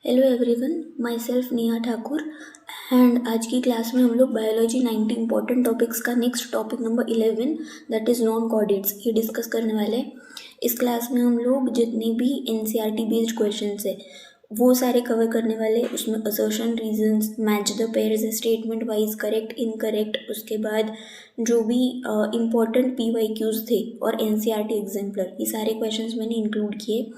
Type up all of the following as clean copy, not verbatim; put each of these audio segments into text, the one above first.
Hello everyone, my self Neha Thakur. And आज की class में हम लोग बायोलॉजी 90 इंपॉर्टेंट टॉपिक्स का next topic number 11 that is non chordates ये डिस्कस करने वाले हैं। इस क्लास में हम लोग जितने भी एनसीईआरटी बेस्ड क्वेश्चंस है वो सारे कवर करने वाले। उसमें assertion, reasons, match the pairs, statement wise, correct, incorrect, उसके बाद जो भी इम्पॉर्टेंट पीवाईक्यूज थे और एनसीईआरटी एग्जाम्पलर, ये सारे क्वेश्चंस मैंने इंक्लूड किए।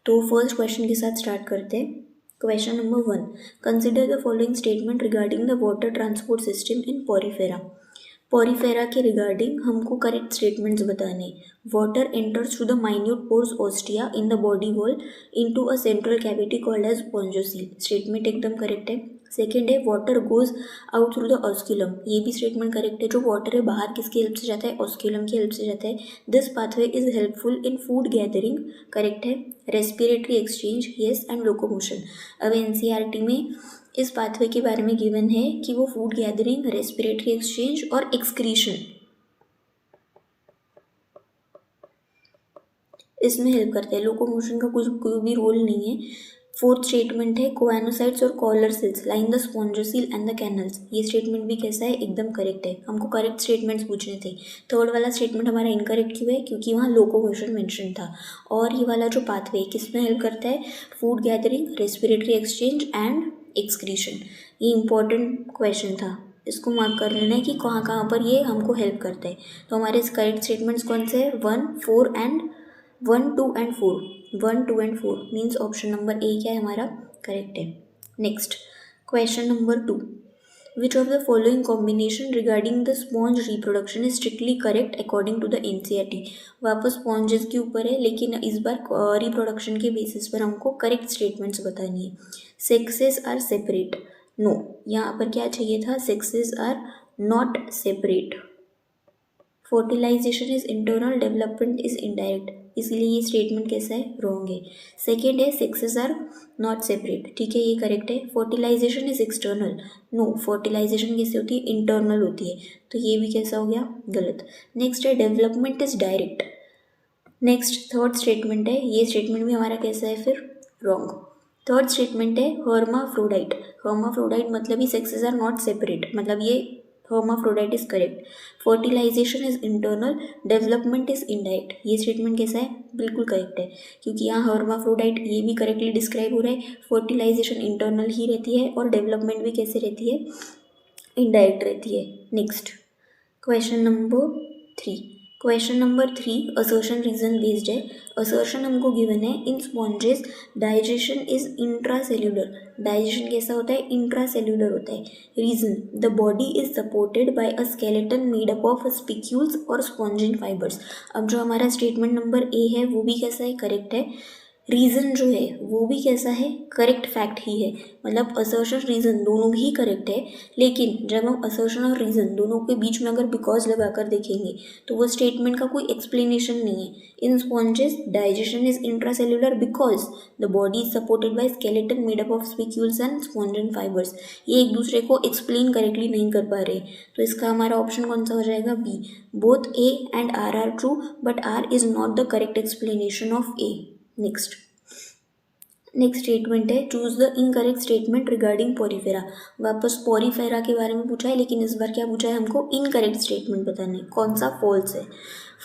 तो फर्स्ट क्वेश्चन के साथ स्टार्ट करते हैं। Question number 1. Consider the following statement regarding the water transport system in porifera. Porifera के रिगार्डिंग हमको करेक्ट स्टेटमेंट्स बताने। Water enters through the minute pores ostia in the body wall into a central cavity called as spongocoel. Statement एकदम correct है। Second है water goes out through the osculum. ये भी statement correct है। जो water है बाहर किसकी हेल्प से जाता है? ऑस्क्यूलम की हेल्प से जाता है। This pathway is helpful in food gathering. Correct है। Respiratory exchange, yes, and locomotion. अब एनसीईआरटी में इस पाथवे के बारे में गिवन है कि वो फूड गैदरिंग, रेस्पिरेटरी एक्सचेंज और एक्सक्रीशन इसमें हेल्प करता है। लोकोमोशन का कुछ कोई भी रोल नहीं है। फोर्थ स्टेटमेंट है कोएनोसाइट्स और collar cells line the spongocoel and the canals. ये स्टेटमेंट भी कैसा है? एकदम करेक्ट है। हमको करेक्ट स्टेटमेंट्स पूछने थे। थर्ड वाला स्टेटमेंट हमारा इनकरेक्ट क्यों है? क्योंकि वहाँ लोकोमोशन मेंशन था। और ये वाला जो पाथवे किस में हेल्प करता है? Food gathering, respiratory exchange and excretion. ये इंपॉर्टेंट क्वेश्चन था, इसको मार्क कर लेना है कि कहाँ कहाँ पर ये हमको हेल्प करता है। तो हमारे करेक्ट स्टेटमेंट्स कौन से हैं? 1, 4 and 1, 2 and 4। 1, 2 and 4 means option number A क्या है हमारा? करेक्ट है। Next question number 2. Which of the following combination regarding the sponge reproduction is strictly correct according to the NCERT. वापस स्पॉन्जेस के ऊपर है, लेकिन इस बार रिप्रोडक्शन के बेसिस पर हमको करेक्ट स्टेटमेंट्स बतानी है। Sexes are separate. नो, यहाँ पर क्या चाहिए था? Sexes are not separate. Fertilisation is internal, development is indirect, इसीलिए ये स्टेटमेंट कैसा है? रॉन्ग है। सेकेंड है सेक्सेस आर नॉट सेपरेट, ठीक है, ये करेक्ट है। Fertilisation is external. No, fertilisation कैसे होती है? इंटरनल होती है, तो ये भी कैसा हो गया? गलत। नेक्स्ट है development is direct. Next third statement है, ये स्टेटमेंट भी हमारा कैसा है फिर? रॉन्ग। थर्ड स्टेटमेंट है हर्माफ्रोडाइट। हर्माफ्रोडाइट मतलब ही सेक्सेस आर नॉट सेपरेट, मतलब ये hermaphrodite is correct. Fertilisation is internal, development is indirect, ये स्टेटमेंट कैसा है? बिल्कुल करेक्ट है, क्योंकि यहाँ हर्माफ्रोडाइट ये भी करेक्टली डिस्क्राइब हो रहा है। फर्टिलाइजेशन इंटरनल ही रहती है और डेवलपमेंट भी कैसे रहती है? इनडायरेक्ट रहती है। Next question number 3। Question number 3 assertion reason based है। असर्शन हमको गिवन है in sponges digestion is intracellular. Digestion कैसा होता है? इंट्रासेल्यूलर होता है। Reason the body is supported by a skeleton made up of spicules और स्पॉन्जिन फाइबर्स। अब जो हमारा स्टेटमेंट नंबर ए है वो भी कैसा है? करेक्ट है। रीज़न जो है वो भी कैसा है? करेक्ट फैक्ट ही है। मतलब असर्शन रीज़न दोनों भी करेक्ट है, लेकिन जब हम असर्शन और रीज़न दोनों के बीच में अगर बिकॉज लगा कर देखेंगे तो वो स्टेटमेंट का कोई एक्सप्लेनेशन नहीं है। In sponges digestion is intracellular because the body is supported bye skeleton made up of spicules and spongin fibres. ये एक दूसरे को एक्सप्लेन करेक्टली नहीं कर पा रहे, तो इसका हमारा ऑप्शन कौन सा हो जाएगा? B. Both A and R true, but R is not the correct explanation of A. Next statement है choose the incorrect statement regarding porifera. वापस पोरीफेरा के बारे में पूछा है, लेकिन इस बार क्या पूछा है? हमको इनकरेक्ट स्टेटमेंट बताने, कौन सा फॉल्स है।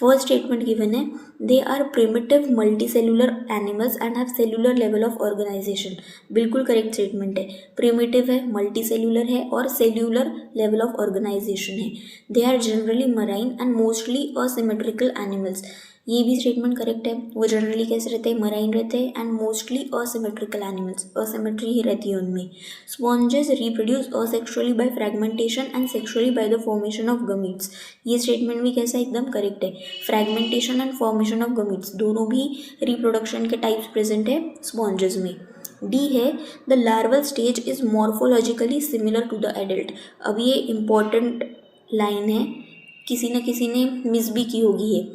फर्स्ट स्टेटमेंट गिवन है they are primitive multicellular animals and have cellular level of organisation. बिल्कुल करेक्ट स्टेटमेंट है। प्रिमिटिव है, मल्टीसेल्युलर है और सेल्युलर लेवल ऑफ ऑर्गेनाइजेशन है। They are generally marine and mostly asymmetrical animals. ये भी स्टेटमेंट करेक्ट है। वो जनरली कैसे रहते हैं? मराइन रहते हैं and mostly asymmetrical animals, asymmetry ही रहती है उनमें। Sponges reproduce asexually by fragmentation and sexually by the formation of gametes. ये स्टेटमेंट भी कैसा? एकदम करेक्ट है। Fragmentation and formation of gametes दोनों भी रिप्रोडक्शन के टाइप्स प्रेजेंट है स्पॉन्जेस में। डी है the larval stage is morphologically similar to the adult. अब ये इम्पॉर्टेंट लाइन है, किसी न किसी ने मिस भी की होगी ये।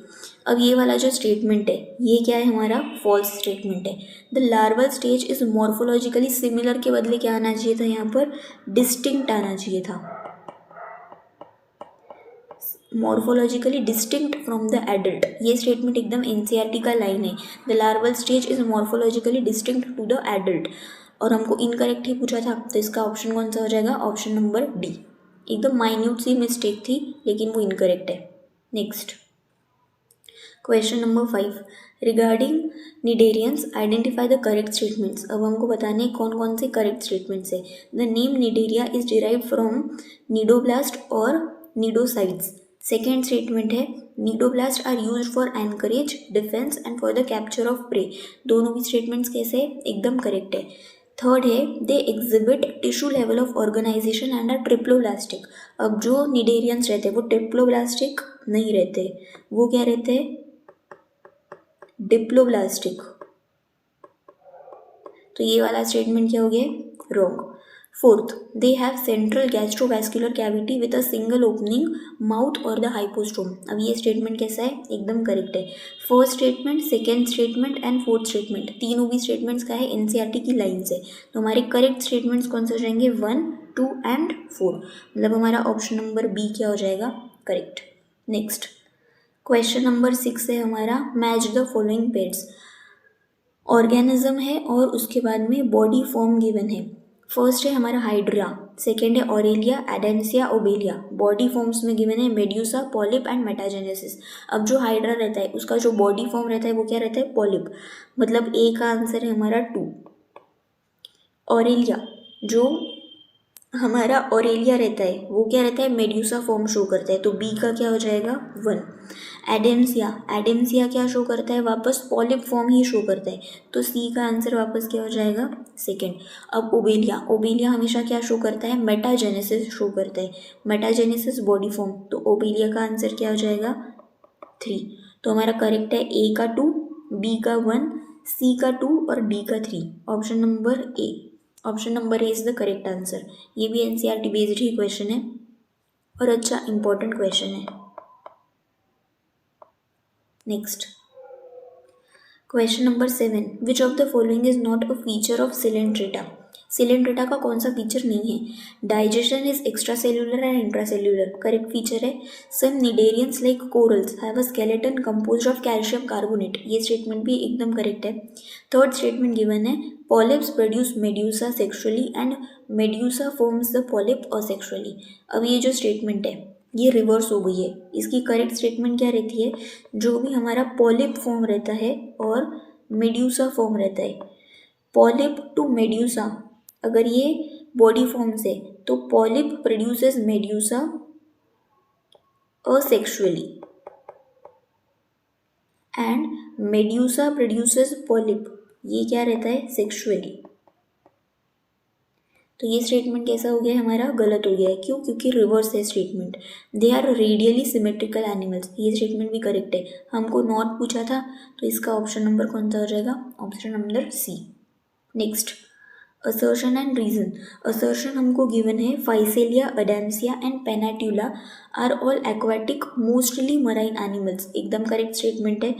अब ये वाला जो स्टेटमेंट है ये क्या है? हमारा फॉल्स स्टेटमेंट है। The larval stage is morphologically similar के बदले क्या आना चाहिए था? यहाँ पर डिस्टिंक्ट आना चाहिए था। Morphologically distinct from the adult, ये स्टेटमेंट एकदम एनसीईआरटी का लाइन है। The larval stage is morphologically distinct to the adult. और हमको इनकरेक्ट ही पूछा था, तो इसका ऑप्शन कौन सा हो जाएगा? Option number D. एकदम माइन्यूट सी मिस्टेक थी लेकिन वो इनकरेक्ट है। Next question number 5, regarding cnidarians identify the correct statements. अब हमको बताने कौन कौन से करेक्ट स्टेटमेंट्स है। The name Cnidaria is derived from cnidoblast और निडोसाइड्स। सेकेंड स्टेटमेंट है cnidoblast are used for anchorage, defence and for the capture of prey. दोनों भी स्टेटमेंट्स कैसे है? एकदम करेक्ट है। थर्ड है they exhibit tissue level of organisation and are triploblastic. अब जो निडेरियंस रहते हैं वो ट्रिप्लोब्लास्टिक नहीं रहते, वो क्या रहते हैं? डिप्लोब्लास्टिक। तो ये वाला स्टेटमेंट क्या हो गया? Wrong. Fourth, they have central gastrovascular cavity with a single opening mouth और द हाइपोस्टोम। अब ये स्टेटमेंट कैसा है? एकदम करेक्ट है। First statement, second statement and fourth statement, तीनों भी स्टेटमेंट्स का है एनसीईआरटी की लाइन से। तो हमारे करेक्ट स्टेटमेंट्स कौन से हो जाएंगे? 1, 2 एंड 4। मतलब हमारा ऑप्शन नंबर बी क्या हो जाएगा? करेक्ट। नेक्स्ट क्वेश्चन नंबर 6 है हमारा match the following pairs. Organism है और उसके बाद में बॉडी फॉर्म गिवन है। फर्स्ट है हमारा हाइड्रा, सेकेंड है ऑरेलिया, एडेंसिया, ओबेलिया। बॉडी फॉर्म्स में गिवन है मेड्यूसा, पॉलिप एंड मेटाजेनेसिस। अब जो हाइड्रा रहता है उसका जो बॉडी फॉर्म रहता है वो क्या रहता है? पॉलिप। मतलब ए का आंसर है हमारा 2। ऑरेलिया, जो हमारा ऑरेलिया रहता है वो क्या रहता है? मेड्यूसा फॉर्म शो करता है, तो बी का क्या हो जाएगा? 1। एडेंसिया, एडेंसिया क्या शो करता है? वापस पॉलिप फॉर्म ही शो करता है, तो सी का आंसर वापस क्या हो जाएगा? सेकेंड। अब ओबेलिया, ओबेलिया हमेशा क्या शो करता है? मेटाजेनेसिस शो करता है, मेटाजेनेसिस बॉडी फॉर्म, तो ओबेलिया का आंसर क्या हो जाएगा? 3। तो हमारा करेक्ट है ए का 2, बी का 1, सी का 2 और डी का 3। Option number A, option number A is the correct answer. ये भी एनसीईआरटी बेस्ड ही क्वेश्चन है और अच्छा इंपॉर्टेंट क्वेश्चन है। Next question number 7, which of the following is not a feature of coelenterata. Coelenterata का कौन सा फीचर नहीं है? Digestion is extra cellular and intracellular, correct feature है। Some cnidarians like corals have a skeleton composed of calcium carbonate, ये statement भी एकदम correct है। थर्ड स्टेटमेंट गिवन है polyps produce medusa sexually and medusa forms the polyp asexually. अब ये जो statement है ये रिवर्स हो गई है। इसकी करेक्ट स्टेटमेंट क्या रहती है? जो भी हमारा पॉलिप फॉर्म रहता है और मेड्यूसा फॉर्म रहता है, पॉलिप टू मेड्यूसा, अगर ये बॉडी फॉर्म से, तो polyp produces medusa asexually and medusa produces polyp, ये क्या रहता है? सेक्सुअली। तो ये स्टेटमेंट कैसा हो गया? हमारा गलत हो गया है। क्यों? क्योंकि रिवर्स है statement. They are radially symmetrical animals, ये स्टेटमेंट भी करेक्ट है। हमको नॉट पूछा था, तो इसका ऑप्शन नंबर कौन सा हो जाएगा? Option number C. Next assertion and reason. Assertion हमको गिवन है physalia, adamsia and pennatula are all aquatic mostly marine animals, एकदम करेक्ट स्टेटमेंट है।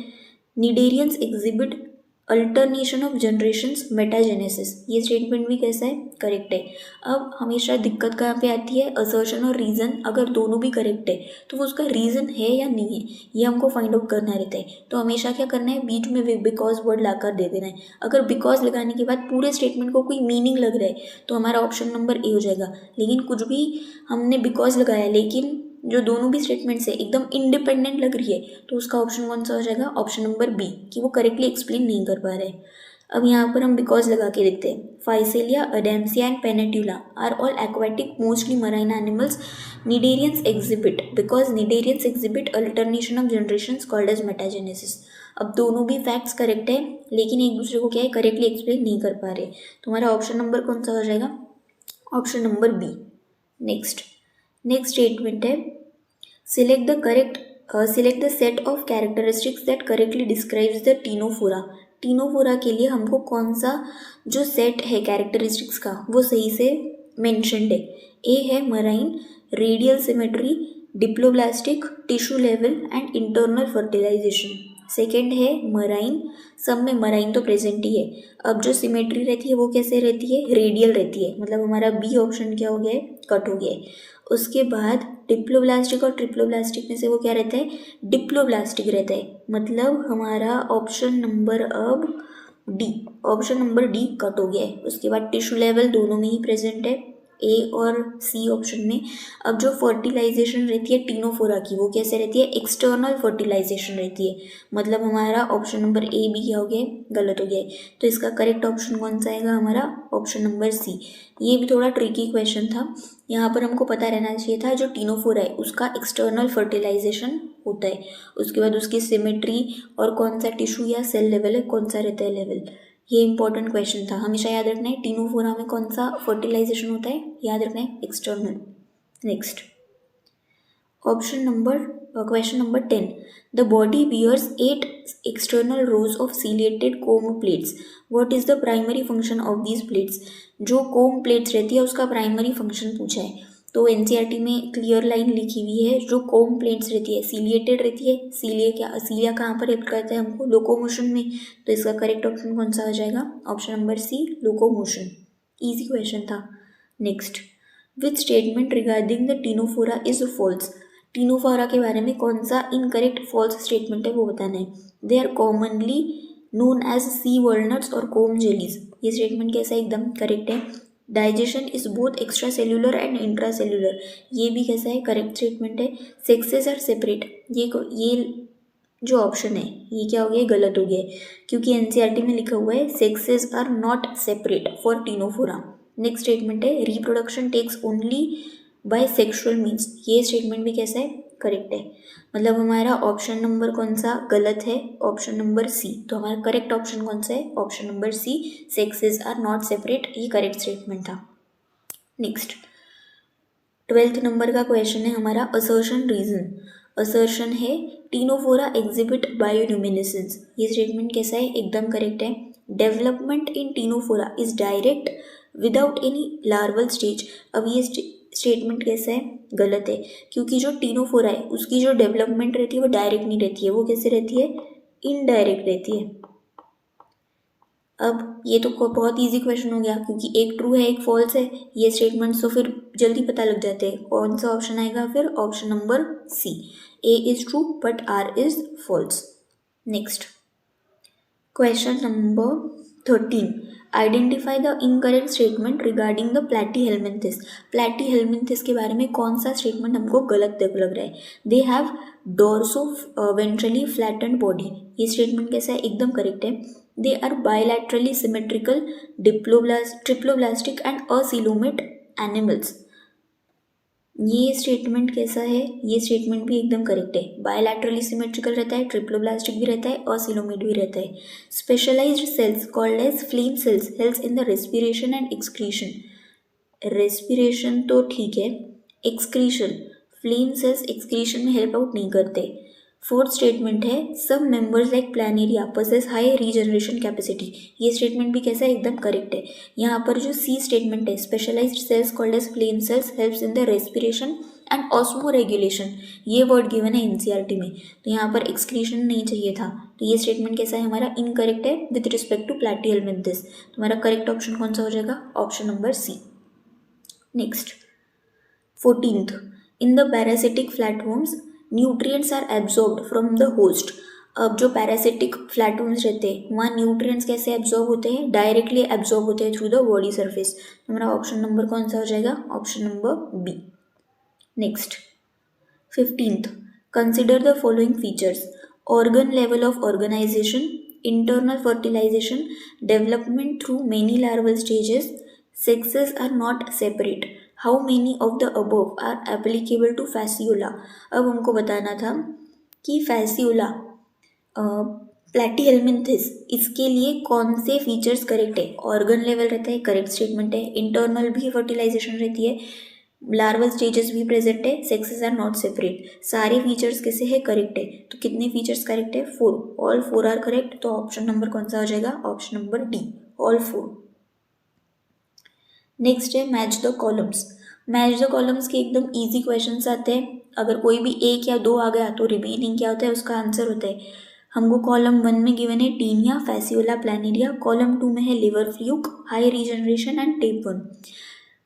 Cnidarians exhibit alternation of generations metagenesis, ये स्टेटमेंट भी कैसा है? करेक्ट है। अब हमेशा दिक्कत कहाँ पे आती है? असर्शन और रीज़न अगर दोनों भी करेक्ट है तो वो उसका रीज़न है या नहीं है ये हमको फाइंड आउट करना रहता है। तो हमेशा क्या करना है? बीच में बिकॉज वर्ड लाकर दे देना है। अगर बिकॉज लगाने के बाद पूरे स्टेटमेंट को कोई मीनिंग लग रहा है तो हमारा ऑप्शन नंबर ए हो जाएगा। लेकिन कुछ भी हमने बिकॉज लगाया लेकिन जो दोनों भी स्टेटमेंट्स है एकदम इंडिपेंडेंट लग रही है, तो उसका ऑप्शन कौन सा हो जाएगा? ऑप्शन नंबर बी, कि वो करेक्टली एक्सप्लेन नहीं कर पा रहे। अब यहाँ पर हम बिकॉज लगा के देखते हैं। Physalia, adamsia and pennatula are all aquatic mostly marine animals. Cnidarians exhibit, because cnidarians exhibit alternation of generations called as metagenesis. अब दोनों भी फैक्ट्स करेक्ट है लेकिन एक दूसरे को क्या है? करेक्टली एक्सप्लेन नहीं कर पा रहे। तो हमारा ऑप्शन नंबर कौन सा हो जाएगा? Option number B. Next statement है select the set of characteristics that correctly describes the Ctenophora. Ctenophora के लिए हमको कौन सा जो सेट है कैरेक्टरिस्टिक्स का वो सही से मेंशन्ड है। ए है marine, radial symmetry, diploblastic, tissue level and internal fertilisation. Second है मराइन, सब में मराइन तो प्रेजेंट ही है। अब जो सिमेट्री रहती है वो कैसे रहती है? रेडियल रहती है, मतलब हमारा बी ऑप्शन क्या हो गया है? कट हो गया है। उसके बाद डिप्लोब्लास्टिक और ट्रिप्लोब्लास्टिक में से वो क्या रहता है? डिप्लोब्लास्टिक रहता है, मतलब हमारा ऑप्शन नंबर अब D, option number D cut हो गया है। उसके बाद टिश्यू लेवल दोनों में ही प्रेजेंट है, ए और सी ऑप्शन में। अब जो फर्टिलाइजेशन रहती है टीनोफोरा की, वो कैसे रहती है, एक्सटर्नल फर्टिलाइजेशन रहती है। मतलब हमारा ऑप्शन नंबर ए भी क्या हो गया है, गलत हो गया है। तो इसका करेक्ट ऑप्शन कौन सा आएगा, हमारा ऑप्शन नंबर सी। ये भी थोड़ा ट्रिकी क्वेश्चन था, यहाँ पर हमको पता रहना चाहिए था जो टीनोफोरा है उसका एक्सटर्नल फर्टिलाइजेशन होता है, उसके बाद उसकी सिमेट्री और कौन सा टिश्यू या सेल लेवल है, कौन सा रहता है लेवल। ये इंपॉर्टेंट क्वेश्चन था, हमेशा याद रखना है टीनोफोरा में कौन सा फर्टिलाइजेशन होता है, याद रखना है external. Next option number question number 10, the body bears 8 external rows of ciliated comb plates, what is the primary function of these plates. जो कोम प्लेट्स रहती है उसका प्राइमरी फंक्शन पूछा है, तो एनसीईआरटी में क्लियर लाइन लिखी हुई है, जो कोम प्लेट्स रहती है सीलिएटेड रहती है, सीलिया कहाँ पर हेल्प करता है हमको, लोकोमोशन में। तो इसका करेक्ट ऑप्शन कौन सा हो जाएगा, option number C, locomotion. Easy question था। Next, which statement regarding the ctenophora is false, ctenophora के बारे में कौन सा इनकरेक्ट फॉल्स स्टेटमेंट है वो बताना है। They are commonly known as sea walnuts और कोम जेलीज, ये स्टेटमेंट कैसा एकदम करेक्ट है। Digestion is both extra cellular and intracellular, ये भी कैसा है, करेक्ट स्टेटमेंट है। सेक्सेस आर सेपरेट, ये जो ऑप्शन है ये क्या हो गया, गलत हो गया है, क्योंकि एनसीईआरटी में लिखा हुआ है sexes are not separate for ctenophora. Next statement है reproduction takes only by sexual means, ये स्टेटमेंट भी कैसा है, करेक्ट है। मतलब हमारा ऑप्शन नंबर कौन सा गलत है, ऑप्शन नंबर सी। तो हमारा करेक्ट ऑप्शन कौन सा है, option number C, sexes are not separate, ये करेक्ट स्टेटमेंट था। नेक्स्ट 12th नंबर का क्वेश्चन है हमारा असर्शन रीजन। असर्शन है टीनोफोरा एग्जिबिट बायोल्यूमिनेसेंस, ये स्टेटमेंट कैसा है, एकदम करेक्ट है। Development in Ctenophora is direct without any larval stage, अब ये स्टेटमेंट कैसा है, गलत है, क्योंकि जो टीनोफोरा है उसकी जो डेवलपमेंट रहती है वो डायरेक्ट नहीं रहती है, वो कैसे रहती है, इनडायरेक्ट रहती है। अब ये तो बहुत इजी क्वेश्चन हो गया, क्योंकि एक ट्रू है एक फॉल्स है, ये स्टेटमेंट तो फिर जल्दी पता लग जाते हैं। कौन सा ऑप्शन आएगा फिर, option number C, A is true but R is false. Next question number 13, identify the incorrect statement regarding the platyhelminthes. Platyhelminthes के बारे में कौन सा स्टेटमेंट हमको गलत लग रहा है। They have dorsoventrally flattened body, ये स्टेटमेंट कैसा है, एकदम करेक्ट है। They are bilaterally symmetrical triploblastic and acoelomate animals, ये स्टेटमेंट कैसा है, ये स्टेटमेंट भी एकदम करेक्ट है। बायलैटरली सिमेट्रिकल रहता है, ट्रिप्लोब्लास्टिक भी रहता है, असीलोमेट भी रहता है। Specialised cells called as flame cells helps in the respiration and excretion, respiration तो ठीक है, एक्सक्रीशन, फ्लेम सेल्स एक्सक्रीशन में हेल्प आउट नहीं करते। फोर्थ स्टेटमेंट है सब members like Planaria possess high regeneration capacity, ये स्टेटमेंट भी कैसा है, एकदम करेक्ट है। यहाँ पर जो सी स्टेटमेंट है specialised cells called as flame cells helps in the respiration and osmoregulation, ये वर्ड गिवन है एनसीईआरटी में, तो यहाँ पर एक्सक्रीशन नहीं चाहिए था, तो ये स्टेटमेंट कैसा है हमारा, इनकरेक्ट है विद रिस्पेक्ट टू प्लैटीहेल्मिन्थिस। तुम्हारा करेक्ट ऑप्शन कौन सा हो जाएगा, option number C. Next 14th, in the parasitic flatworms nutrients are absorbed from the host. अब जो पैरासिटिक फ्लैटवर्म्स रहते हैं वहाँ न्यूट्रिएंट्स कैसे एब्जॉर्ब होते हैं, डायरेक्टली एब्जॉर्ब होते हैं थ्रू द बॉडी सरफेस। हमारा ऑप्शन नंबर कौन सा हो जाएगा, option number B. Next 15th, consider the following features, organ level of organisation, internal fertilisation, development through many larval stages, sexes are not separate, how many of the above are applicable to fasciola। अब हमको बताना था कि fasciola Platyhelminthes इसके लिए कौन से features correct है। ऑर्गन लेवल रहता है, करेक्ट स्टेटमेंट है। इंटरनल भी फर्टिलाइजेशन रहती है, लार्वल स्टेजेस भी प्रेजेंट है, सेक्सेस आर नॉट सेपरेट, सारे फीचर्स कैसे है, करेक्ट है। तो कितने फीचर्स करेक्ट है, 4, ऑल 4 आर करेक्ट। तो ऑप्शन नंबर कौन सा हो जाएगा, option number D, all 4। Next है match the columns. Match the columns के एकदम इजी क्वेश्चंस आते हैं, अगर कोई भी एक या दो आ गया तो रिमेनिंग क्या होता है, उसका आंसर होता है। हमको कॉलम 1 में गिवन है टीनिया, फैसियोला, प्लानेरिया, कॉलम 2 में है liver fluke, high regeneration and tape 1।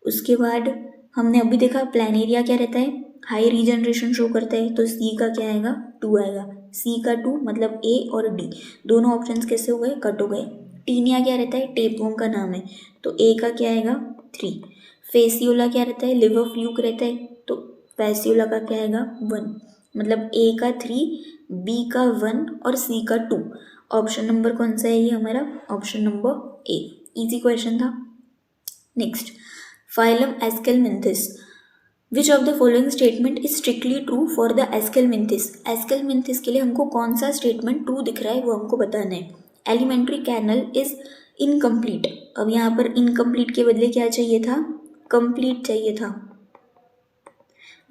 उसके बाद हमने अभी देखा प्लानेरिया क्या रहता है, हाई रीजनरेशन शो करता है, तो सी का क्या आएगा, 2 आएगा। सी का 2 मतलब ए और डी दोनों ऑप्शंस कैसे हो गए, कट हो गए। टीनिया क्या रहता है, टेपवर्म का नाम है, तो ए का क्या आएगा 3। फेसियोला क्या रहता है, लिवर फ्लूक रहता है, तो फेसियोला का क्या आएगा 1, मतलब ए का 3, बी का 1 और सी का 2। ऑप्शन नंबर कौन सा है ये हमारा, option number A. Easy question था। Next, phylum aschelminthes, which of the following statement is strictly true for the aschelminthes. Aschelminthes के लिए हमको कौन सा स्टेटमेंट ट्रू दिख रहा है वो हमको बताना है। एलिमेंट्री कैनल इज इनकम्प्लीट, अब यहाँ पर इनकम्प्लीट के बदले क्या चाहिए था, कंप्लीट चाहिए था।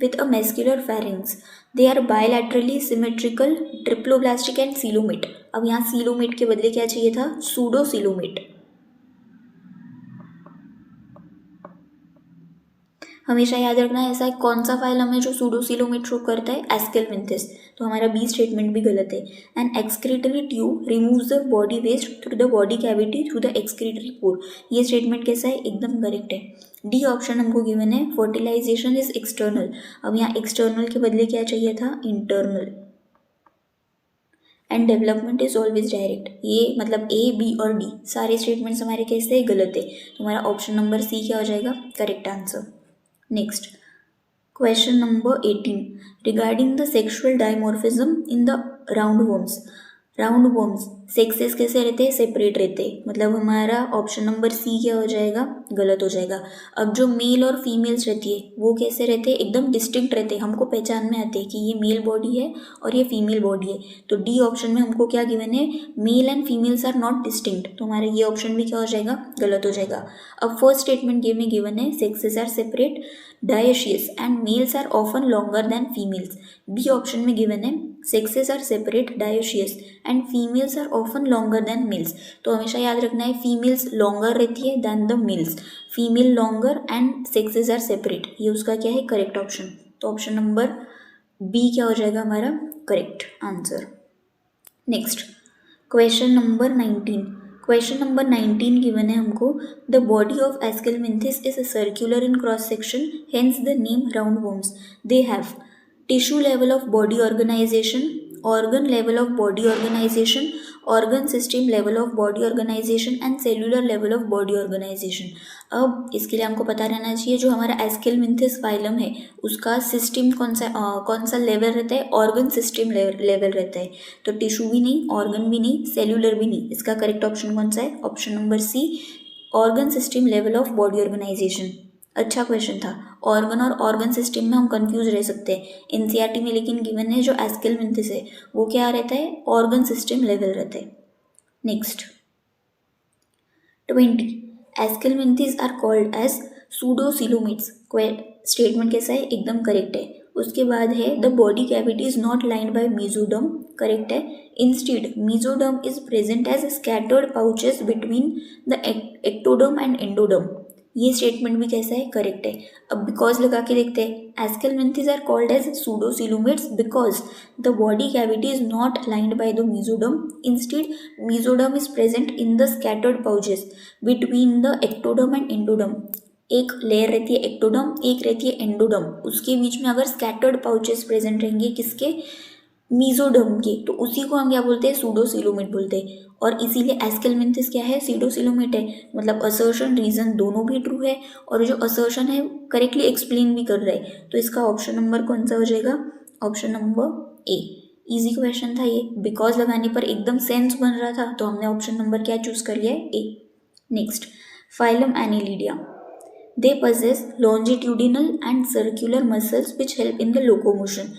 with a muscular pharynx. They are bilaterally symmetrical, triploblastic and coelomate. अब यहाँ coelomate के बदले क्या चाहिए था, pseudocoelomate। हमेशा याद रखना है ऐसा कौन सा फाइलम है जो सूडोसिलोमेट शो करता है, एस्केलमिंथिस, तो हमारा बी स्टेटमेंट भी गलत है। An excretory tube removes the body waste through the body cavity through the excretory pore, ये स्टेटमेंट कैसा है, एकदम करेक्ट है। डी ऑप्शन हमको गिवन है, फर्टिलाइजेशन इज एक्सटर्नल, अब यहाँ एक्सटर्नल के बदले क्या चाहिए था, internal. And development is always direct, ये मतलब ए बी और डी सारे स्टेटमेंट्स हमारे कैसे गलत है, तो हमारा ऑप्शन नंबर सी क्या हो जाएगा, correct answer. Next, question number 18 regarding the sexual dimorphism in the round worms. Round worms sexes कैसे रहते हैं, सेपरेट रहते हैं, मतलब हमारा ऑप्शन नंबर सी क्या हो जाएगा, गलत हो जाएगा। अब जो मेल और फीमेल्स रहती है वो कैसे रहते हैं, एकदम डिस्टिंक्ट रहते हैं, हमको पहचान में आते हैं कि ये मेल बॉडी है और ये फीमेल बॉडी है। तो डी ऑप्शन में हमको क्या गिवन है, male and females are not distinct, तो हमारा ये ऑप्शन भी क्या हो जाएगा, गलत हो जाएगा। अब फर्स्ट स्टेटमेंट में गिवन है, sexes are separate dioecious and males are often longer than females। B option में गिवन है, sexes are separate dioecious and females are often longer than males। तो हमेशा याद रखना है फीमेल्स लॉन्गर रहती है than the males, female longer and sexes are separate, ये उसका क्या है, करेक्ट ऑप्शन। तो ऑप्शन नंबर बी क्या हो जाएगा हमारा correct answer. Next, question number 19। Question number 19 given है हमको, the body of aschelminthes is circular in cross section, hence the name round worms. They have tissue level of body organisation, organ level of body organisation, organ system level of body organisation and cellular level of body organisation. अब इसके लिए हमको पता रहना चाहिए जो हमारा एस्केलमिंथिस phylum है उसका सिस्टम कौन सा लेवल रहता है, ऑर्गन सिस्टम लेवल रहता है। तो टिश्यू भी नहीं, ऑर्गन भी नहीं, सेल्यूलर भी नहीं, इसका करेक्ट ऑप्शन कौन सा है, option number C, organ system level of body organisation. अच्छा क्वेश्चन था, ऑर्गन और ऑर्गन सिस्टम में हम कंफ्यूज रह सकते हैं, एनसीईआरटी में लेकिन गिवन है जो एस्केलमिंथिस है वो क्या रहता है, ऑर्गन सिस्टम लेवल रहता है। Next, 20 aschelminthes are called as pseudocoelomates, statement कैसा है, एकदम करेक्ट है। उसके बाद है, the body cavity is not lined by mesoderm, correct है। Instead mesoderm is present as scattered pouches between the ectoderm and endoderm, ये स्टेटमेंट भी कैसा है, करेक्ट है। अब बिकॉज लगा के देखते हैं, aschelminthes are called as pseudocoelomates because the body cavity is not lined by the mesoderm, instead mesoderm is present in the scattered pouches between the ectoderm and endoderm. एक लेयर रहती है ectoderm, एक रहती है एंडोडर्म, उसके बीच में अगर scattered pouches present रहेंगे किसके, मेसोडर्म के, तो उसी को हम क्या बोलते हैं, सूडोसिलोमेट बोलते हैं। और इसीलिए एस्केलमिंथिस क्या है, सूडोसिलोमेट है, मतलब असर्शन रीजन दोनों भी ट्रू है और जो असर्शन है करेक्टली एक्सप्लेन भी कर रहा है, तो इसका ऑप्शन नंबर कौन सा हो जाएगा, option number A. Easy question था ये, बिकॉज लगाने पर एकदम सेंस बन रहा था तो हमने ऑप्शन नंबर क्या चूज कर लिया है, A. Next, phylum annelida, they possess longitudinal and circular muscles which help in the locomotion।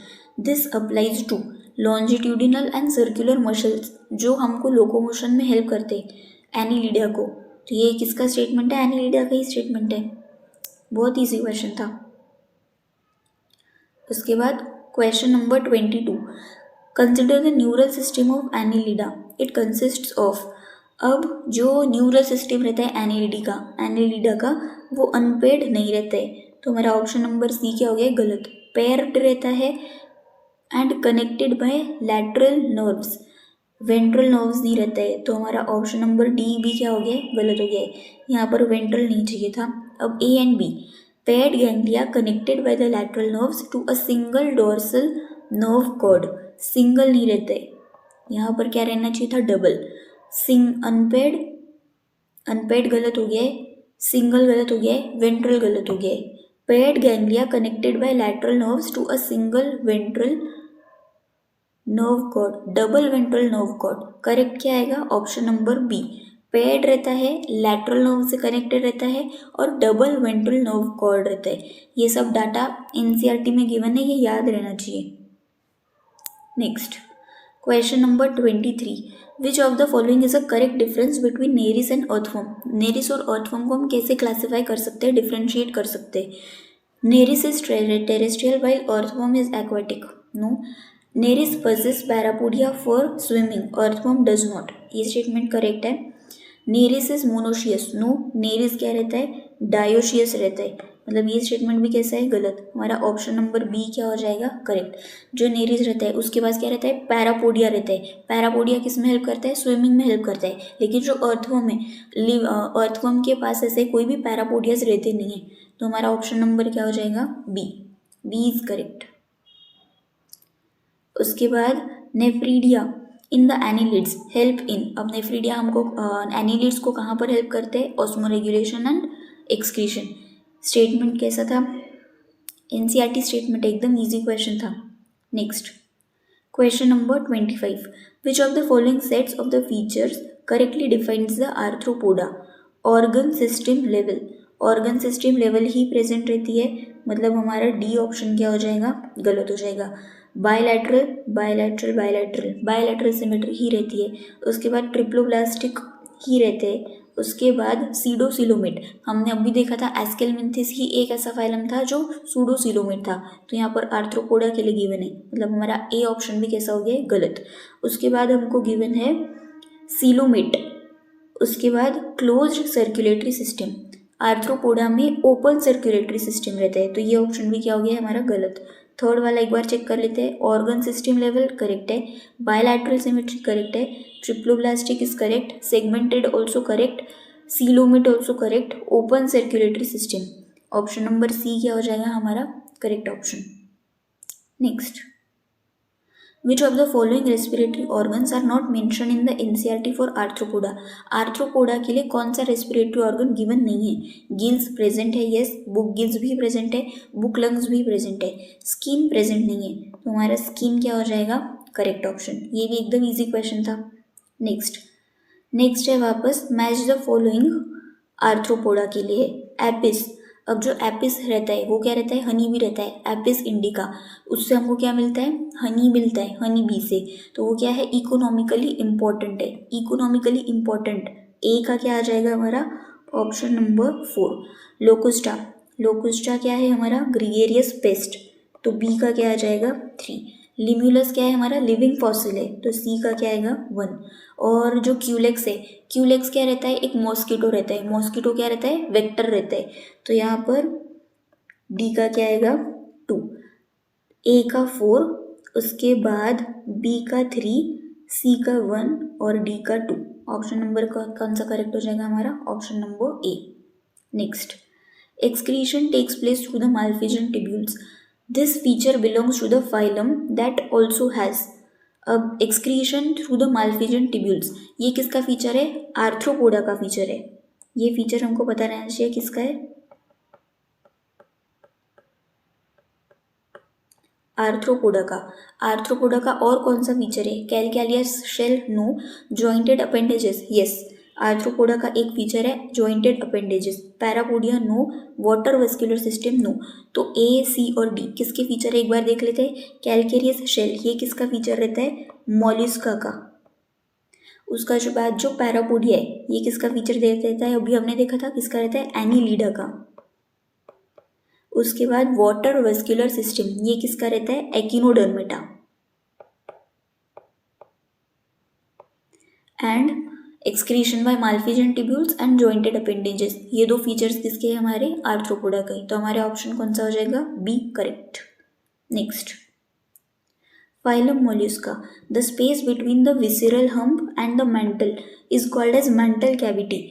this applies to longitudinal and circular muscles जो हमको लोकोमोशन में हेल्प करते हैं एनिलिडिया को, तो ये किसका स्टेटमेंट है, एनिलिडिया का ही स्टेटमेंट है। बहुत इजी क्वेश्चन था। उसके बाद question number 22, consider the neural system of Annelida, it consists of. अब जो न्यूरल सिस्टम रहता है एनिलिडा का वो अनपेड नहीं रहता है, तो हमारा ऑप्शन नंबर सी क्या हो गया, गलत। पेयर्ड रहता है and connected by lateral nerves, ventral nerves नहीं रहता है, तो हमारा ऑप्शन नंबर डी भी क्या हो गया, गलत हो गया है, यहाँ पर वेंट्रल नहीं चाहिए था। अब A and B, paired ganglia connected by the lateral nerves to a single dorsal nerve cord, single नहीं रहता है, यहाँ पर क्या रहना चाहिए था, डबल। अनपेड अनपेड गलत हो गया है, सिंगल गलत हो गया है, वेंट्रल गलत हो गया है। Paired ganglia connected by lateral nerves to a single ventral nerve cord, double ventral nerve cord. Correct क्या आएगा? Option number B. पेड रहता है, लैटरल नर्व से कनेक्टेड रहता है और डबल वेंट्रल नर्व कॉर्ड रहता है। ये सब डाटा एनसीईआरटी में गिवन है, ये याद रहना चाहिए। Next question number 23, which of the following is a correct difference between Nereis and earthworm. Nereis और अर्थवर्म को हम कैसे क्लासीफाई कर सकते हैं, डिफ्रेंशिएट कर सकते हैं? Nereis is terrestrial while earthworm is aquatic. No. Nereis possess parapodia for swimming, earthworm does not. ये स्टेटमेंट करेक्ट है। Nereis is monoecious. No, Nereis क्या रहता है? डायोशियस रहता है। मतलब ये स्टेटमेंट भी कैसा है? गलत। हमारा ऑप्शन नंबर बी क्या हो जाएगा? करेक्ट। जो नेरिस रहता है उसके पास क्या रहता है? पैरापोडिया रहता है। पैरापोडिया किस में हेल्प करता है? स्विमिंग में हेल्प करता है। लेकिन जो अर्थवर्म है, अर्थवर्म के पास ऐसे कोई भी पैरापोडियाज रहते नहीं है। तो हमारा ऑप्शन नंबर क्या हो जाएगा? बी। B is correct. उसके बाद nephridia in the annelids help in. अब नेफ्रीडिया हमको एनिलिड्स को कहाँ पर हेल्प करते हैं? Osmoregulation and excretion. स्टेटमेंट कैसा था? एनसीईआरटी स्टेटमेंट, एकदम इजी क्वेश्चन था। Next question number 25, which of the following sets of the features correctly defines the arthropoda? Organ system level, organ system level he present रहती है, मतलब हमारा D option क्या हो जाएगा? गलत हो जाएगा। Bilateral bilateral bilateral bilateral symmetry ही रहती है। उसके बाद ट्रिप्लोब्लास्टिक ही रहते हैं। उसके बाद सीडोसिलोमेट, हमने अभी देखा था एस्केलमिंथिस ही एक ऐसा फाइलम था जो सूडोसिलोमेट था। तो यहाँ पर आर्थ्रोपोडा के लिए गिवन है, मतलब हमारा ए ऑप्शन भी कैसा हो गया? गलत। उसके बाद हमको गिवन है सीलोमेट। उसके बाद क्लोज्ड सर्कुलेटरी सिस्टम, आर्थ्रोपोडा में ओपन सर्कुलेटरी सिस्टम रहता है। तो ये ऑप्शन भी क्या हो गया हमारा? गलत। थर्ड वाला एक बार चेक कर लेते हैं। ऑर्गन सिस्टम लेवल करेक्ट है, बायलैटरल सिमेट्री करेक्ट है, triploblastic is correct, segmented also correct, coelomate also correct, open circulatory system. Option number C क्या हो जाएगा हमारा? Correct option. Next, Which of the following respiratory organs are not mentioned in the NCERT for arthropoda? Arthropoda के लिए कौन सा respiratory organ given नहीं है? गिल्स प्रेजेंट है, यस, बुक गिल्स भी प्रेजेंट है, बुक लंग्स भी प्रेजेंट है, स्किन प्रेजेंट नहीं है। तो हमारा स्किन क्या हो जाएगा? Correct option. ये भी एकदम इजी क्वेश्चन था। नेक्स्ट है वापस मैच द फॉलोइंग आर्थ्रोपोडा के लिए। एपिस, अब जो एपिस रहता है वो क्या रहता है? हनी भी रहता है, एपिस इंडिका। उससे हमको क्या मिलता है? हनी मिलता है, हनी बी से। तो वो क्या है? इकोनॉमिकली इम्पॉर्टेंट है। इकोनॉमिकली इम्पॉर्टेंट, ए का क्या आ जाएगा हमारा? Option number 4। लोकुस्टा, लोकुस्टा क्या है हमारा? Gregarious paste. तो बी का क्या आ जाएगा? 3। लिम्यूलस क्या है हमारा? लिविंग फॉसिल है। तो सी का क्या आएगा? 1। और जो क्यूलेक्स है, क्यूलेक्स क्या रहता है? एक मॉस्किटो रहता है। मॉस्किटो क्या रहता है? वेक्टर रहता है। तो यहाँ पर डी का क्या आएगा? 2, ए का 4, उसके बाद बी का 3, सी का 1 और डी का 2। ऑप्शन नंबर कौन सा करेक्ट हो जाएगा हमारा? Option number A. Next, excretion takes place through the malphizian tubules. This feature belongs to the phylum that also has. अब excretion through the malphizian tubules, ये किसका फीचर है? आर्थ्रोपोडा का फीचर है। ये फीचर हमको पता रहना चाहिए किसका है? आर्थ्रोपोडा का। आर्थ्रोपोडा का और कौन सा फीचर है? Calcareous shell, no. Jointed appendages, yes, arthropoda का एक फीचर है jointed appendages. Parapodia, no. Water vascular system, no. तो ए, सी और डी किसके फीचर है? एक बार देख लेते हैं। कैलकेरियस शेल, ये किसका फीचर रहता है? मॉलिस्का का। उसका जो बाद जो पैरापोडिया है ये किसका फीचर देता है? अभी हमने देखा था किसका रहता है? एनीलिडा का। उसके बाद वाटर वेस्कुलर सिस्टम, ये किसका रहता है? Echinodermata. And excretion by malpighian tubules and jointed appendages, ये दो फीचर्स किसके हैं? हमारे आर्थ्रोपोडा के। तो हमारे ऑप्शन कौन सा हो जाएगा? B correct. Next, phylum Mollusca, the space between the visceral hump and the mantle is called as mantle cavity.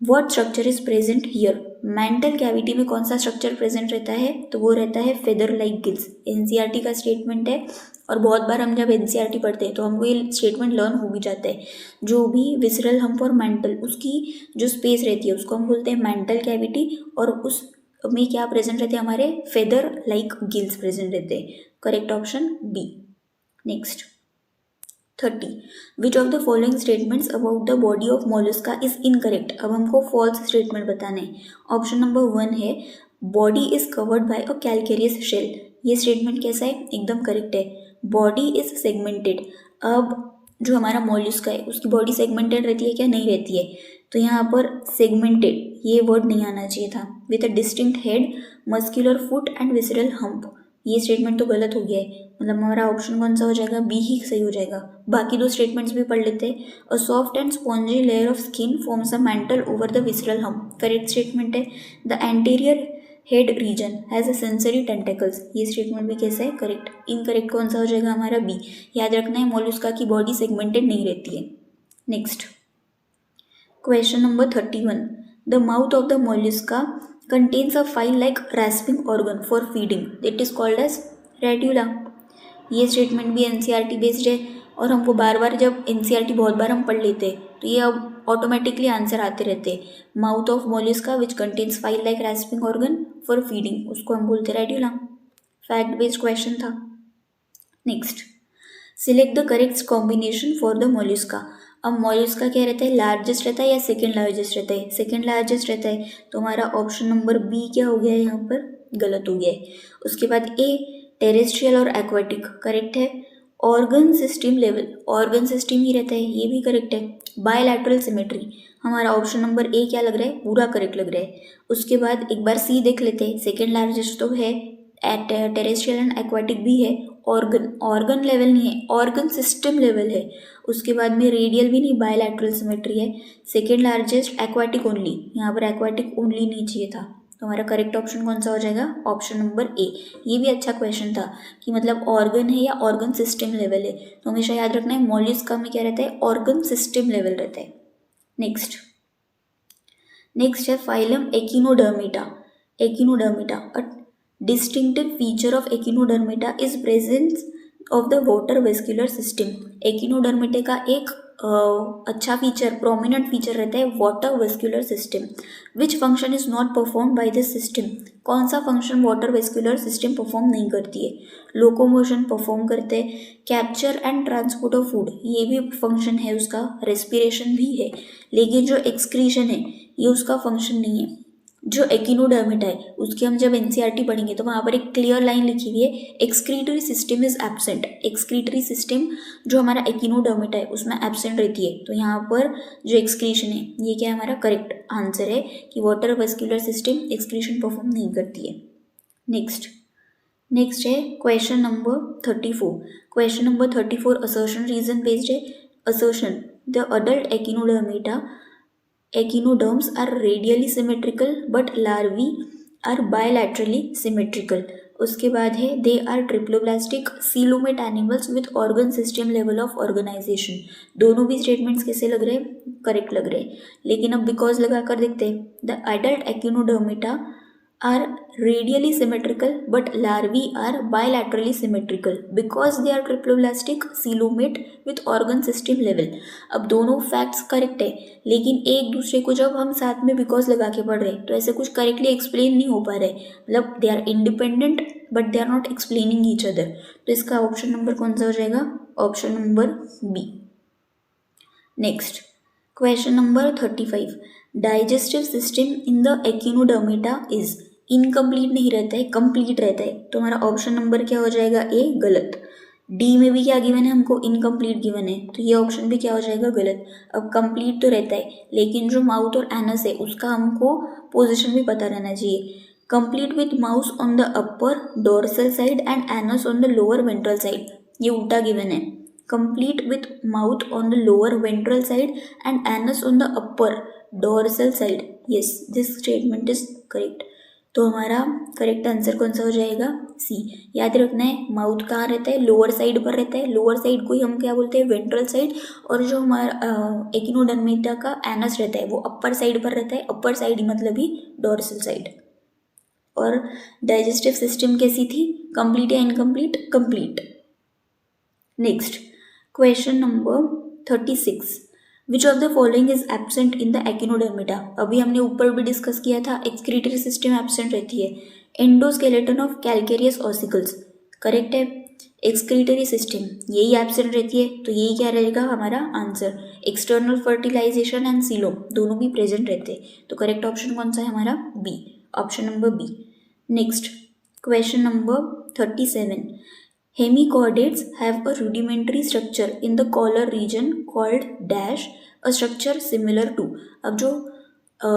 What structure is present here. Mantle cavity में कौन सा स्ट्रक्चर प्रेजेंट रहता है, तो वो रहता है फेदर लाइक गिल्स। एनसीईआरटी का स्टेटमेंट है और बहुत बार हम जब एनसीईआरटी पढ़ते हैं तो हमको ये स्टेटमेंट लर्न हो भी जाता है। जो भी विसरल हम्प और मेंटल उसकी जो स्पेस रहती है उसको हम बोलते हैं मेंटल कैविटी, और उस में क्या प्रेजेंट रहते हैं, हमारे फेदर लाइक गिल्स प्रेजेंट रहते हैं। Correct option B. Next 30, which of the following statements about the body of Mollusca is incorrect. अब हमको फॉल्स स्टेटमेंट बताना है। ऑप्शन नंबर 1 है body is covered by a calcareous shell. ये statement कैसा है, एकदम करेक्ट है। Body is segmented. अब जो हमारा मोलस्का है उसकी बॉडी सेगमेंटेड रहती है क्या, नहीं रहती है, तो यहाँ पर सेगमेंटेड ये वर्ड नहीं आना चाहिए था। With a distinct head, muscular foot and visceral hump, ये स्टेटमेंट तो गलत हो गया है, मतलब हमारा ऑप्शन कौन सा हो जाएगा, बी ही सही हो जाएगा। बाकी दो स्टेटमेंट्स भी पढ़ लेते हैं। A soft and spongy layer of skin forms a mantle over the visceral hump, correct statement है। The anterior head region has a sensory tentacles, ये स्टेटमेंट भी कैसा है, करेक्ट। इनकरेक्ट कौन सा हो जाएगा हमारा, बी। याद रखना है मोलस्का की बॉडी सेगमेंटेड नहीं रहती है। Next question number 31, the mouth of the Mollusca contains a file-like rasping organ for feeding. It is called as radula. ये स्टेटमेंट भी एनसीईआरटी बेस्ड है और हमको बार बार जब एनसीईआरटी बहुत बार हम पढ़ लेते हैं तो ये अब ऑटोमेटिकली आंसर आते रहते हैं। Mouth of Mollusca which contains file like rasping organ for feeding, उसको हम बोलते हैं रेड्यूला। फैक्ट बेस्ड क्वेश्चन था। Next, select the correct combination for the Mollusca. अब मोलस्का क्या रहता है, लार्जेस्ट रहता है या सेकेंड लार्जेस्ट रहता है, सेकेंड लार्जेस्ट रहता है, तो हमारा ऑप्शन नंबर बी क्या हो गया है, यहाँ पर गलत हो गया है। उसके बाद ए टेरेस्ट्रियल और एक्वाटिक, करेक्ट है। Organ system level, organ system ही रहता है, ये भी करेक्ट है। बायलैटरल सिमेट्री, हमारा ऑप्शन नंबर ए क्या लग रहा है, पूरा करेक्ट लग रहा है। उसके बाद एक बार सी देख लेते हैं, सेकेंड लार्जेस्ट तो है, टेरेस्ट्रियल एंड एक्वाटिक भी है। ऑर्गन, ऑर्गन लेवल नहीं है, ऑर्गन सिस्टम लेवल है। उसके बाद में रेडियल भी नहीं, बायलैटरल सिमेट्री है। सेकेंड लार्जेस्ट एक्वाटिक ओनली, यहाँ पर एक्वाटिक ओनली नहीं चाहिए था, तो हमारा करेक्ट ऑप्शन कौन सा हो जाएगा, ऑप्शन नंबर ए। ये भी अच्छा क्वेश्चन था कि मतलब ऑर्गन है या ऑर्गन सिस्टम लेवल है, तो हमेशा याद रखना है मोलस्का में क्या रहता है, ऑर्गन सिस्टम लेवल रहता है। नेक्स्ट है phylum echinodermata. Echinodermata, a distinctive feature of echinodermata is presence of the water vascular system। एकिनोडर्मिटा का एक अच्छा फीचर, प्रोमिनेंट फीचर रहता है water vascular system. Which function is not perform by this system, कौन सा function water vascular system perform नहीं करती है। लोकोमोशन परफॉर्म करते हैं, capture and transport of food ये भी फंक्शन है उसका, रेस्पिरेशन भी है, लेकिन जो एक्सक्रीशन है ये उसका फंक्शन नहीं है। जो एकिनोडर्मिटा है उसकी हम जब एनसीईआरटी पढ़ेंगे तो वहाँ पर एक क्लियर लाइन लिखी हुई है, excretory system is absent. Excretory system जो हमारा एकिनोडर्मिटा है उसमें एब्सेंट रहती है, तो यहाँ पर जो एक्सक्रीशन है ये क्या है, हमारा करेक्ट आंसर है कि water vascular system excretion perform नहीं करती है। नेक्स्ट है question number 34। Question number 34 assertion reason based है। Assertion, the adult echinoderms are radially symmetrical but larvae are bilaterally symmetrical। उसके बाद है they are triploblastic coelomate animals with organ system level of organisation. दोनों भी statements कैसे लग रहे हैं, करेक्ट लग रहे हैं, लेकिन अब बिकॉज लगा कर देखते हैं। The adult echinodermata are radially symmetrical but larvae are bilaterally symmetrical because they are triploblastic coelomate with organ system level। अब दोनों फैक्ट्स करेक्ट है, लेकिन एक दूसरे को जब हम साथ में बिकॉज लगा के पढ़ रहे हैं तो ऐसे कुछ करेक्टली एक्सप्लेन नहीं हो पा रहे, मतलब they are independent but they are not explaining each other, तो इसका ऑप्शन नंबर कौन सा हो जाएगा, option number B. Next question number 35, digestive system in the echinodermata is, incomplete नहीं रहता है, कंप्लीट रहता है, तो हमारा ऑप्शन नंबर क्या हो जाएगा, ए गलत। डी में भी क्या गिवन है हमको, इनकम्प्लीट गिवन है, तो ये ऑप्शन भी क्या हो जाएगा, गलत। अब कंप्लीट तो रहता है लेकिन जो माउथ और एनस है उसका हमको पोजिशन भी पता रहना चाहिए। Complete with mouth on the upper dorsal side and anus on the lower ventral side, ये उल्टा गिवन है। complete with mouth on the lower ventral side and anus on the upper dorsal side, yes this statement is correct। तो हमारा correct answer कौन सा हो जाएगा? सी। याद रखना है माउथ कहाँ रहता है? लोअर साइड पर रहता है। लोअर साइड को ही हम क्या बोलते हैं? Ventral side. और जो हमारा एकिनोडर्मिटा का एनस रहता है वो अपर साइड पर रहता है। अपर साइड मतलब ही डोर्सल साइड। और डाइजेस्टिव सिस्टम कैसी थी? कंप्लीट या incomplete? Complete. Next question number 36। Which of the following is absent in the echinodermata? अभी हमने ऊपर भी डिस्कस किया था, एक्सक्रीटरी सिस्टम एब्सेंट रहती है। Endoskeleton of calcareous ossicles correct है। एक्सक्रीटरी सिस्टम यही एब्सेंट रहती है, तो यही क्या रहेगा हमारा answer? External fertilisation and coelom दोनों भी प्रेजेंट रहते हैं, तो करेक्ट ऑप्शन कौन सा है हमारा? B, option number B. Next question number 37। Hemichordates have a rudimentary structure in the collar region called dash, a structure similar to। अब जो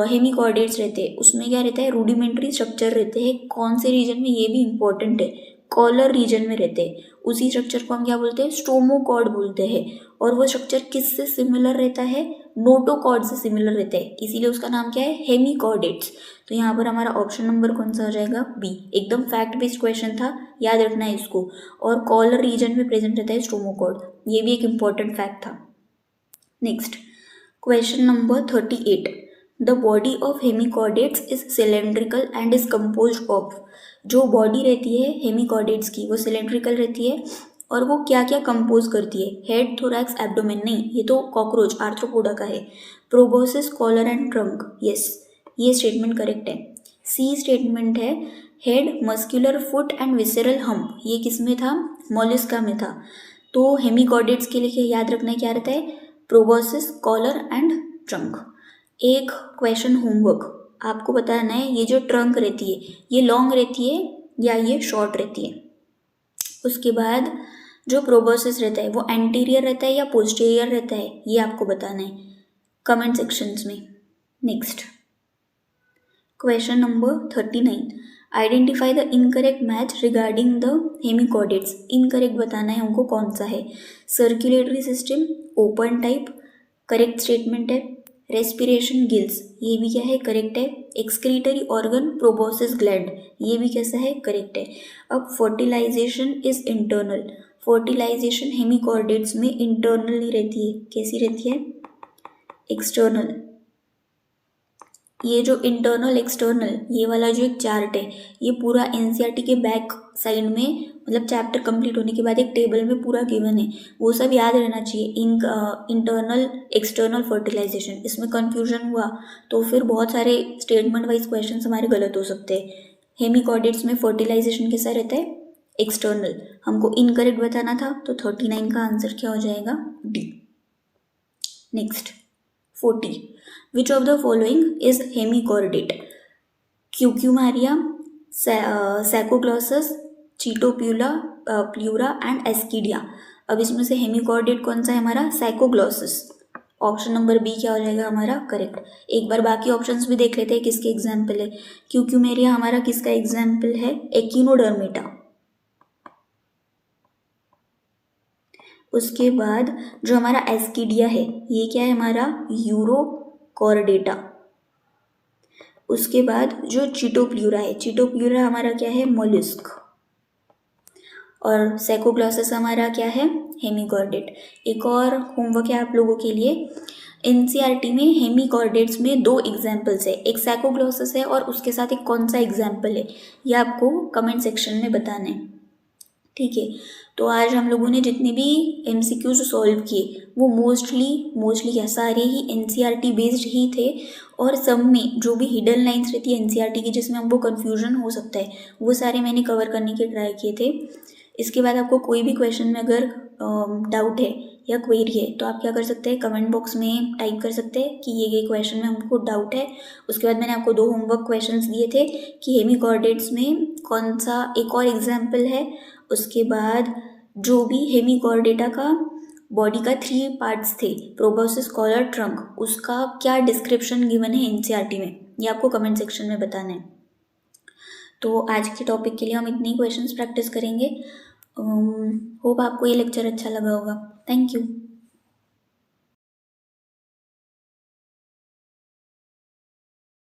हेमिकॉर्डेट्स रहते हैं उसमें क्या रहता है? रूडिमेंट्री स्ट्रक्चर रहते हैं। कौन से रीजन में? ये भी इंपॉर्टेंट है, कॉलर रीजन में रहते हैं। उसी स्ट्रक्चर को हम क्या बोलते हैं? स्टोमोकॉर्ड बोलते हैं। और वो स्ट्रक्चर किससे सिमिलर रहता है? नोटोकॉर्ड से सिमिलर रहता है, इसीलिए उसका नाम क्या है? हेमिकॉर्डेट्स। तो यहाँ पर हमारा ऑप्शन नंबर कौन सा हो जाएगा? बी। एकदम फैक्ट बेस्ड क्वेश्चन था, याद रखना है इसको। और कॉलर रीजन में प्रेजेंट रहता है स्टोमोकॉर्ड, ये भी एक इंपॉर्टेंट फैक्ट था। Next question number 38। The body of hemichordates is cylindrical and is composed of. जो बॉडी रहती है हेमिकॉर्डेट्स की वो सिलेंड्रिकल रहती है और वो क्या क्या कंपोज करती है? Head, thorax, abdomen. नहीं, ये तो कॉकरोच आर्थ्रोपोडा का है। Proboscis, collar and trunk. Yes, ये स्टेटमेंट करेक्ट है। सी स्टेटमेंट है head, muscular, foot and visceral hump. ये किस में था? मोलस्का में था। तो हेमिकॉर्डेट्स के लिए याद रखना है क्या रहता है? Proboscis, collar and trunk. एक क्वेश्चन होमवर्क आपको बताना है, ये जो ट्रंक रहती है ये लॉन्ग रहती है या ये शॉर्ट रहती है। उसके बाद जो प्रोबोसिस रहता है वो एंटीरियर रहता है या पोस्टीरियर रहता है, ये आपको बताना है कमेंट सेक्शंस में। Next question number 39। Identify the incorrect match regarding the hemichordates. Incorrect बताना है हमको कौन सा है? Circulatory system, open type, correct statement है। रेस्पिरेशन, गिल्स, ये भी क्या है? करेक्ट है। एक्सक्रीटरी ऑर्गन, प्रोबोसिस ग्लैंड, ये भी कैसा है? करेक्ट है। अब fertilisation is internal. Fertilisation hemichordates में इंटरनली रहती है, कैसी रहती है? एक्सटर्नल। ये जो इंटरनल एक्सटर्नल ये वाला जो एक चार्ट है ये पूरा एनसीईआरटी के बैक साइड में, मतलब चैप्टर कंप्लीट होने के बाद एक टेबल में पूरा गिवन है, वो सब याद रहना चाहिए। इंटरनल एक्सटर्नल फर्टिलाइजेशन, इसमें कंफ्यूजन हुआ तो फिर बहुत सारे स्टेटमेंट वाइज क्वेश्चन हमारे गलत हो सकते हैं। हेमिकॉर्डेट्स में फर्टिलाइजेशन कैसा रहता है? एक्सटर्नल। हमको इनकरेक्ट बताना था, तो 39 का आंसर क्या हो जाएगा? D. Next 40। Which of the following is hemichordate? Cucumaria, Saccoglossus, Chaetopula, Pleura and Ascidia। अब इसमें से हेमिकॉर्डेट कौन सा है हमारा? सैकोग्लॉसस। ऑप्शन नंबर बी क्या हो जाएगा हमारा? करेक्ट। एक बार बाकी ऑप्शंस भी देख लेते हैं किसके एग्जाम्पल है। क्यूक्यूमेरिया हमारा किसका एग्जाम्पल है? एकिनोडर्मेटा। उसके बाद जो हमारा एस्किडिया है ये क्या है हमारा? यूरोकॉर्डेटा। उसके बाद जो चीटोप्ल्यूरा है, चीटोप्ल्यूरा हमारा क्या है? मोलस्क। और सैकोग्लॉसस हमारा क्या है? हेमिकॉर्डेट। एक और होमवर्क है आप लोगों के लिए, एनसीईआरटी में हेमिकॉर्डेट्स में 2 एग्जाम्पल्स है, एक सैकोग्लॉसस है और उसके साथ एक कौन सा एग्जाम्पल है, ये आपको कमेंट सेक्शन में बताना है। ठीक है, तो आज हम लोगों ने जितने भी MCQs सॉल्व किए वो मोस्टली क्या सारे ही NCERT बेस्ड ही थे। और सब में जो भी हिडन लाइंस रहती है NCERT की जिसमें हमको कन्फ्यूजन हो सकता है वो सारे मैंने कवर करने के ट्राई किए थे। इसके बाद आपको कोई भी क्वेश्चन में अगर डाउट है या क्वेरी है तो आप क्या कर सकते हैं? कमेंट बॉक्स में टाइप कर सकते हैं कि ये क्वेश्चन में हमको डाउट है। उसके बाद मैंने आपको 2 होमवर्क क्वेश्चंस दिए थे कि हेमिकॉर्डेट्स में कौन सा एक और एग्जाम्पल है। उसके बाद जो भी हेमिकॉर्डेटा का बॉडी का 3 पार्ट्स थे, प्रोबोसिस, कॉलर, ट्रंक, उसका क्या डिस्क्रिप्शन गिवन है NCERT में, ये आपको कमेंट सेक्शन में बताना है। तो आज के टॉपिक के लिए हम इतने ही क्वेश्चंस प्रैक्टिस करेंगे। होप आपको ये लेक्चर अच्छा लगा होगा। Thank you.